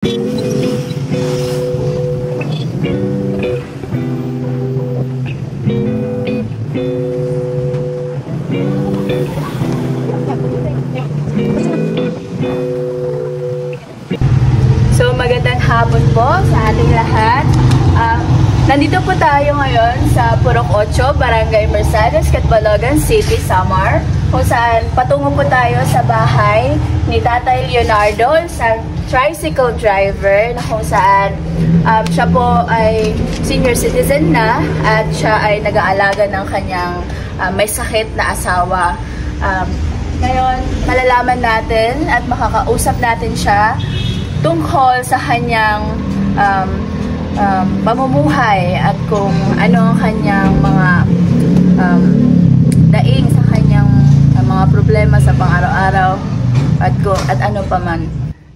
So magandang hapon po sa ating lahat. Nandito po tayo ngayon sa Purok 8, Barangay Mercedes, Catbalogan City, Samar, kung saan patungo po tayo sa bahay ni Tatay Leonardo, isang tricycle driver na kung saan siya po ay senior citizen na at siya ay nag-aalaga ng kanyang may sakit na asawa. Ngayon, malalaman natin at makakausap natin siya tungkol sa kanyang pamumuhay at kung ano ang kanyang mga daing sa kanyang mga problema sa pang-araw-araw at ano pa man.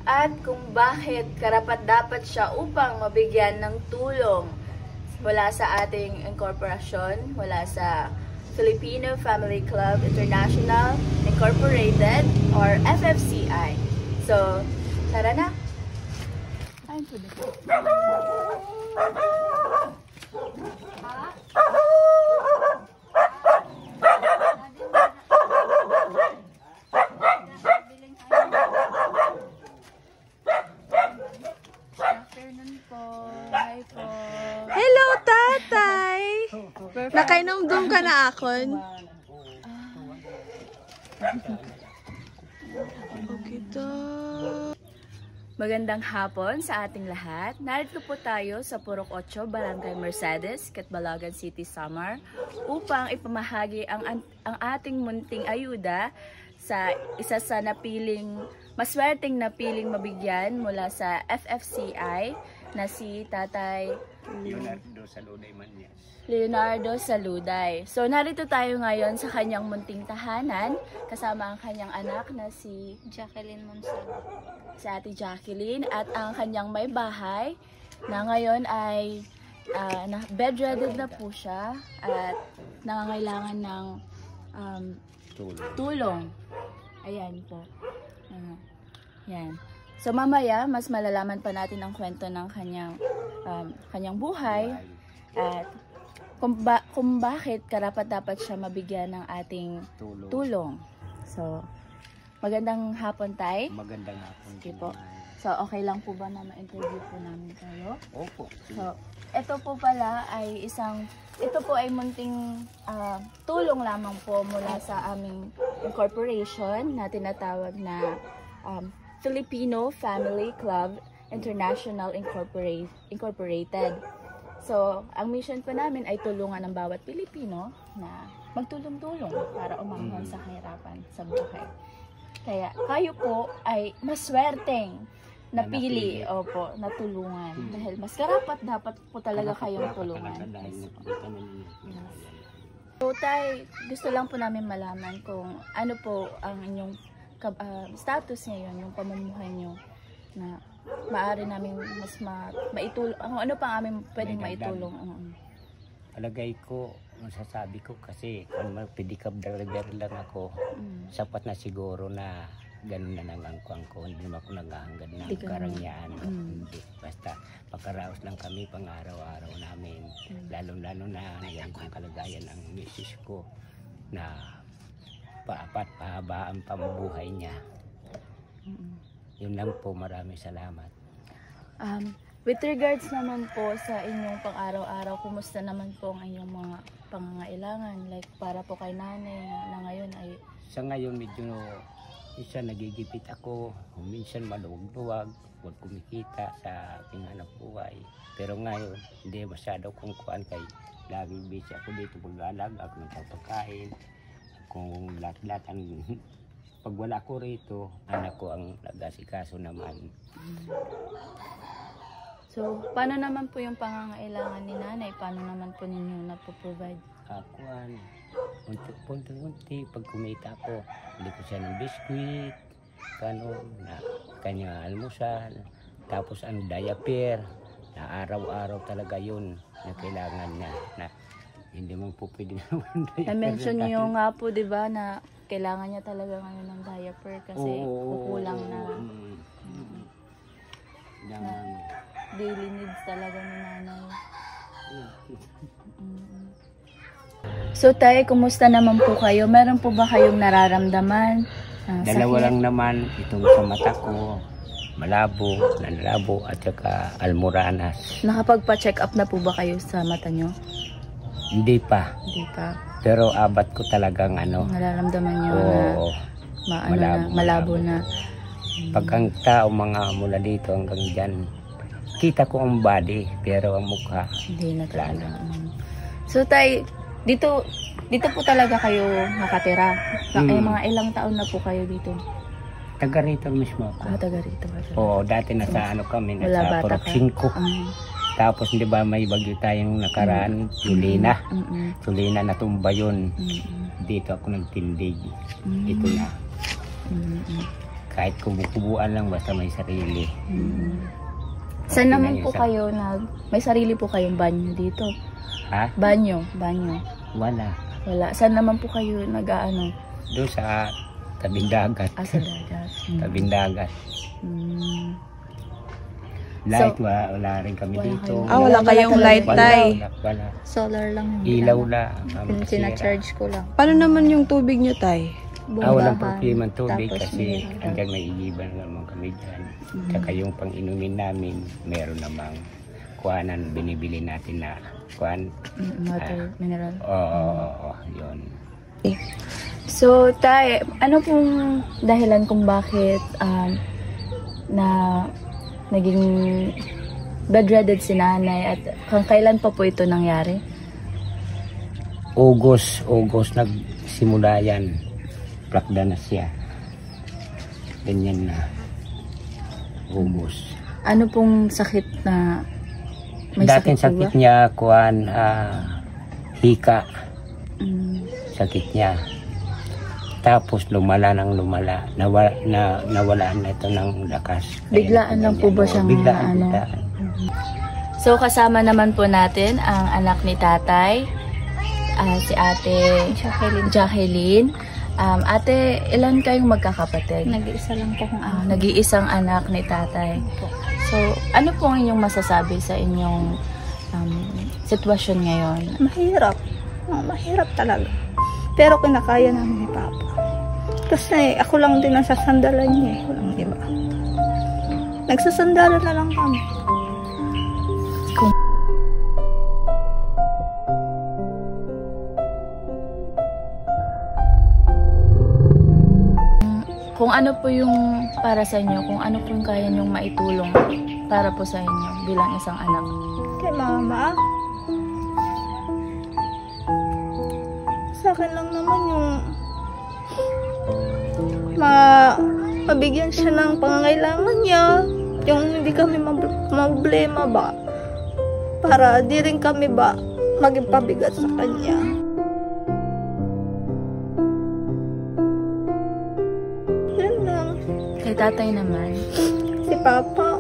At kung bakit karapat-dapat siya upang mabigyan ng tulong mula sa ating incorporasyon, mula sa Filipino Family Club International Incorporated or FFCI. So, tara na! Time for the Hello, tatay! Nakainom-dum ka na akon? Okay to. Magandang hapon sa ating lahat. Narito po tayo sa Purok 8, Barangay Mercedes, Catbalogan City, Samar, upang ipamahagi ang ating munting ayuda sa isa sa maswerteng napiling mabigyan mula sa FFCI na si Tatay Leonardo Saluday. So narito tayo ngayon sa kanyang munting tahanan kasama ang kanyang anak na si Jacqueline Monsalvo. Si Ate Jacqueline at ang kanyang may bahay na ngayon ay bedridden na po siya at nangangailangan ng tulong. Ayan po. Yan. So mamaya mas malalaman pa natin ang kwento ng kanyang buhay at kung bakit karapat-dapat siya mabigyan ng ating tulong. So magandang hapon, Tay. Magandang hapon. Sige po. So, okay lang po ba na ma-interview po namin kayo? Opo. So, ito po pala ay ito po ay munting tulong lamang po mula sa aming incorporation na tinatawag na Filipino Family Club International Incorporated. So, ang mission po namin ay tulungan ng bawat Pilipino na magtulong-tulong para umahon sa kahirapan sa buhay. Kaya kayo po ay maswerteng napili, opo, na tulungan. Dahil mas karapat-dapat po talaga kayong tulungan. So, Tay, gusto lang po namin malaman kung ano po ang inyong status ngayon, yung pamumuhay nyo na maaari namin mas maitulong, ano pa aming pwedeng maitulong. Palagay ko, masasabi ko kasi kung pedicab driver lang ako, sapat na siguro na ganun na nangangkuang ko. Hindi naman ako naghahangad ng karangyaan. Hindi. Basta pagkaraos lang kami pang araw-araw namin. Lalo-lalo na yan kung kalagayan ng misis ko na pahaba ang pamumuhay niya. Yun lang po, maraming salamat. With regards naman po sa inyong pang-araw-araw, kumusta naman po ang inyong mga pangangailangan? Like para po kay nanay na ngayon ay... Sa ngayon medyo isa nagigipit ako, minsan maluwag-luwag, huwag kumikita sa aking hanap buhay. Pero ngayon, hindi masyado kung kuan kay laging busy ako dito, pag-alag ako ng pagpakain. Kung lahat-lahat ang pag wala ko rito, anak ko ang nag-asikaso naman. So, paano naman po yung pangangailangan ni nanay? Paano naman po ninyo napoprovide? Akuan, unti-unti, pag kumita ko, bili ko siya ng biskuit, na kanya almusal, tapos ang diaper, na araw-araw talaga yun na kailangan niya. Na hindi mo po pwede naman diaper. Na-mention niyo nga po, di ba, na kailangan niya talaga ngayon ng diaper kasi kukulang na. na daily needs talaga ni nanay. So tay, kumusta naman po kayo? Meron po ba kayong nararamdaman? Dalawa lang naman itong sa mata ko. Malabo, nanlabo at saka almoranas. Nakapagpa-check up na po ba kayo sa mata nyo? Hindi pa. Hindi pa. Pero abat ko talagang ano. Nararamdaman nyo na malabo na. Pag ang tao mga mula dito hanggang dyan, kita ko ang body pero ang mukha hindi na talaga. So tay, dito po talaga kayo nakatira. Mga ilang taon na po kayo dito? Taga rito mismo ako. Taga rito. Oo, dati nasa ano kami, nasa Purok 5. Tapos di ba may bagyo tayong nakaraan, Sulina. Sulina natumba yun. Dito ako nagtindig. Ito na. Kahit kubukubuan lang basta may sarili. Saan naman po kayo may sarili po kayong banyo dito? Ha? Banyo. Wala. Saan naman po kayo nag-aano? Doon sa tabing dagat. Sa dagat. Tabing dagat. Light, wala rin kami dito. Wala kayong light, tay? Wala. Solar lang. Ilaw lang. Sina-charge ko lang. Paano naman yung tubig nyo, tay? Walang problema tubig kasi hanggang may igiban naman kami dyan. Tsaka yung pang-inumin namin, meron namang kuhanan, binibili natin na kuhan. Water, mineral. Oo, yun. So, tay, ano pong dahilan kung bakit na naging bedridden si nanay at kailan pa po ito nangyari? August nagsimula yan. Plakda na siya. Ganyan na. August. Ano pong sakit na may dating sakit niya, hika. Sakit niya. Tapos lumala. Nawala na ito ng lakas. Biglaan lang po ba siyang biglaan. So kasama naman po natin ang anak ni tatay, si ate Jacqueline. Ate, ilan kayong magkakapatid? Nag-iisa lang po kung nag-iisang anak ni tatay. So, ano po ang inyong masasabi sa inyong sitwasyon ngayon? Mahirap. Mahirap talaga. Pero kinakaya namin ni Papa. Kasi ako lang din ang sasandalan niya. Walang iba. Nagsasandalan na lang kami. Kung ano po yung para sa inyo, kung ano po yung kaya nyong maitulong para po sa inyo bilang isang anak. Kay Mama, sa akin lang naman yung mabigyan siya ng pangangailangan niya, yung hindi kami problema ba, para di rin kami ba maging pabigat sa kanya. Kay tatay naman. Si Papa,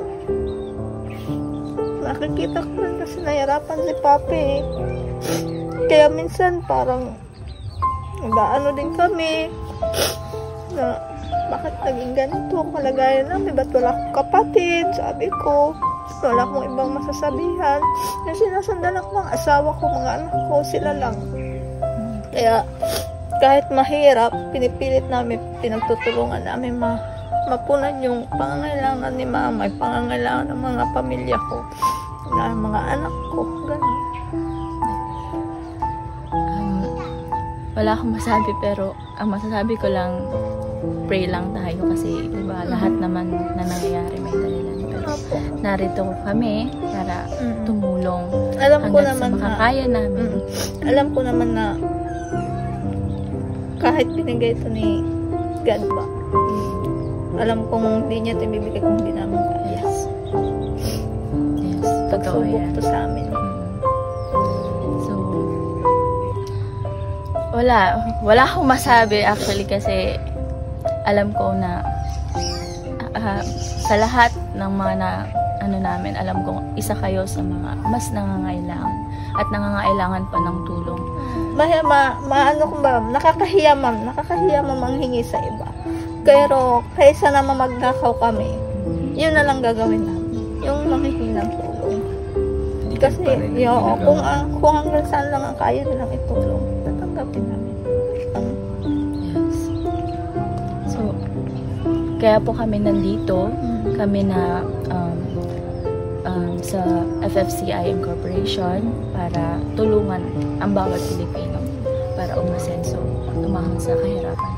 nakikita ko rin kasi nahirapan si Papa eh. Kaya minsan parang nag-aano din kami na bakit naging ganito ang kalagayan namin, ba't wala akong kapatid, sabi ko. Wala akong ibang masasabihan. Yung sinasandalan ko ang asawa ko, mga anak ko, sila lang. Kaya kahit mahirap, pinipilit namin, pinagtutulungan namin mapunan yung pangangailangan ni Mama, yung pangangailangan ng mga pamilya ko, ng mga anak ko, gano'n. Wala akong masabi pero ang masasabi ko lang, pray lang tayo kasi diba, lahat naman na nangyayari may dahilan. Pero narito kami para tumulong hanggang sa makakaya namin. Alam ko naman na kahit binigay ito ni God ba, alam kong hindi niya ito bibigay kung hindi namin kaya. Yes, totoo yan. Pagsubok to sa amin. So, wala akong masabi actually kasi alam ko na sa lahat ng mga namin, alam kong isa kayo sa mga mas nangangailangan at nangangailangan pa ng tulong. Ano ko ba, nakakahiya ma'am ang hingi sa iba. Pero kaysa naman magnakaw kami, yun na lang gagawin namin. Kasi, pa rin yo, ginagawa. kung hanggang saan lang ang kaya nilang itulong, tatanggapin namin. Yes. So, kaya po kami nandito, kami na sa FFCI Incorporation para tulungan ang bawat Pilipino para umasenso, tumahang sa kahirapan.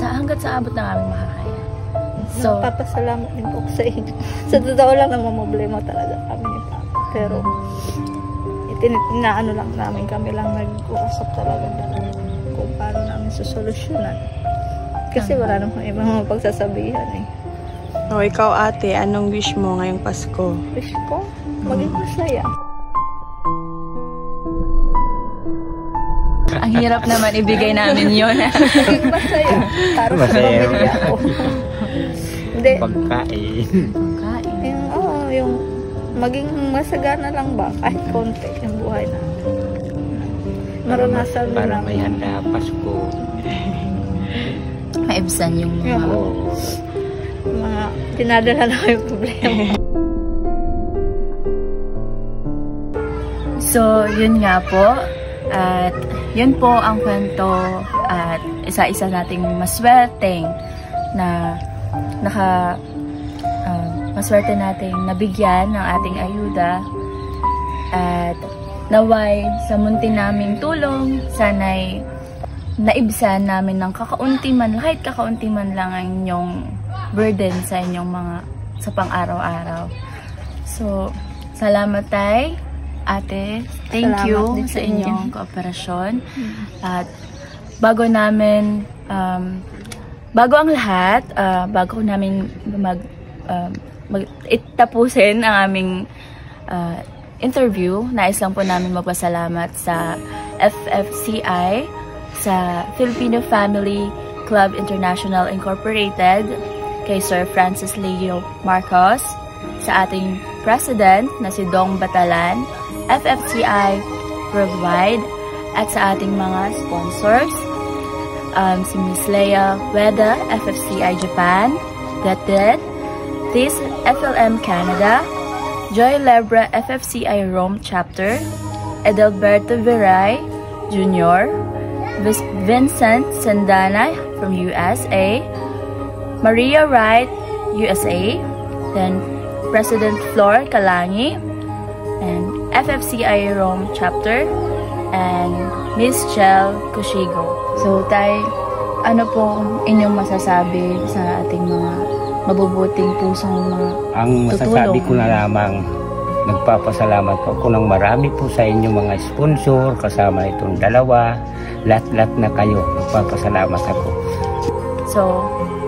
Hanggat sa abot ng aming makakaya. So, Papasalamat din po ako sa inyo. Sa totoo lang naman, problema talaga kami ni Papa. Pero, inaano lang namin, kami lang nag-uusap talaga kung paano namin susolusyonan. Kasi wala namang ibang mga pagsasabihan eh. O, ikaw ate, anong wish mo ngayong Pasko? Wish ko, maging masaya. ang hirap naman ibigay namin yun. Maging masaya. Para sa Masaya. pamilya ko. Hindi. Pagkain. Yung maging masagana lang ba kahit konti yung buhay natin. Maranasan mo Para lang may handa Pasko. Maibsan yung mga... mga dinadala na yung problema. So, yun nga po. At yun po ang kwento at isa-isa nating maswerteng na maswerte nating nabigyan ng ating ayuda. At naway sa munti naming tulong, sana'y naibsan namin ng kakaunti man, kahit kakaunti man lang ang inyong burden sa inyong mga sa pang-araw-araw. So, salamat tay, ate. Thank Salamat you din sa sa inyo. inyong kooperasyon. At bago namin bago ang lahat, bago namin tapusin ang aming interview, nais lang po namin magpasalamat sa FFCI, sa Filipino Family Club International Incorporated, kay Sir Francis Leo Marcos, sa ating President na si Dong Batalan, FFCI Worldwide, at sa ating mga sponsors, si Miss Leia Weda, FFCI Japan, Gated, TIS FLM Canada, Joy Lebra, FFCI Rome Chapter, Edelberto Viray Jr., Vincent Sandana from USA, Maria Wright, USA, then President Flor Calangi, and FFCI Rome Chapter, and Miss Chel Cushigo. So, ano po inyong masasabi sa ating mga mabubuting pusong mga Ang masasabi ko na lamang, nagpapasalamat po ako ng marami po sa inyo mga sponsor, kasama itong dalawa, lahat-lahat na kayo. Nagpapasalamat ako. So,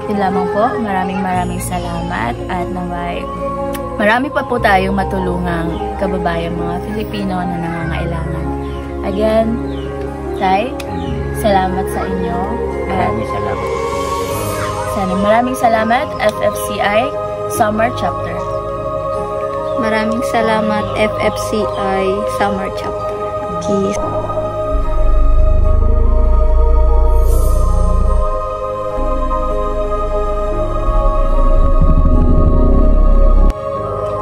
yun lamang po. Maraming salamat at naway marami pa po tayong matulungang kababayan mga Filipino na nangangailangan. Again, Tay, salamat sa inyo. Maraming salamat. Maraming salamat, FFCI Summer Chapter. Maraming salamat, FFCI Summer Chapter. Kiss.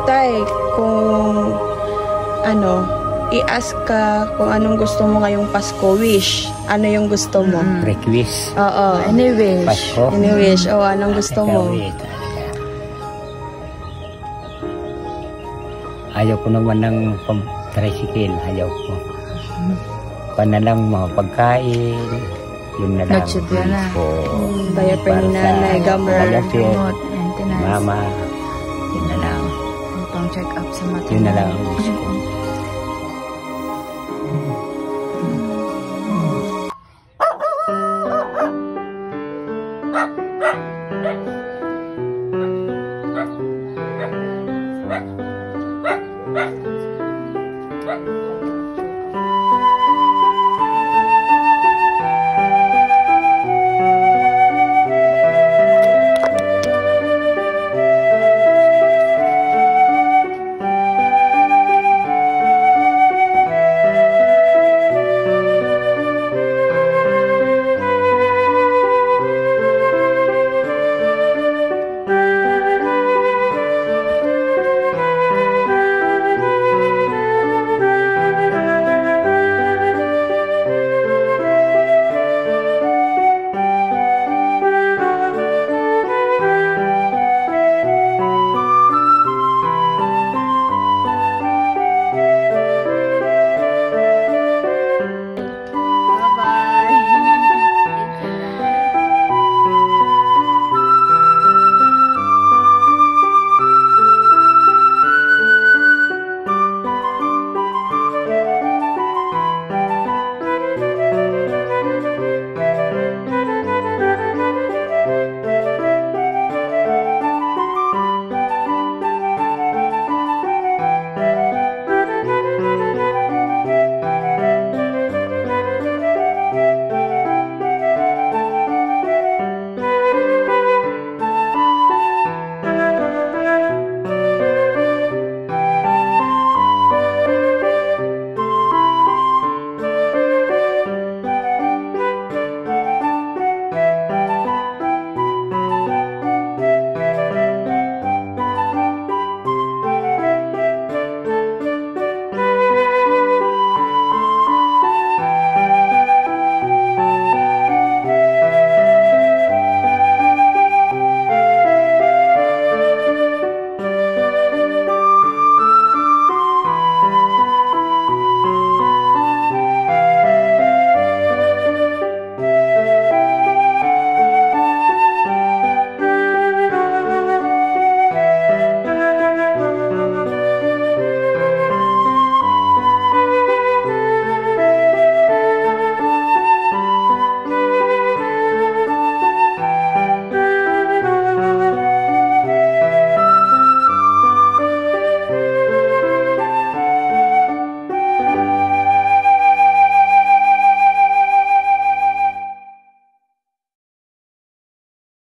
Tay, kung i-ask ka kung anong gusto mo ngayong Pasko, wish. Ano yung gusto mo? Request. Oo. Any wish. Pasko. Any wish. O, anong gusto mo? Ayaw ko naman ng tricycle. Ayaw ko. Pana lang mga pagkain. Yun na lang. Noche buena. Diaper ni nanay, gamot. Gamot, maintenance. Mama. Yun na lang. Pang check up sa mata. Yun na lang ang wish ko.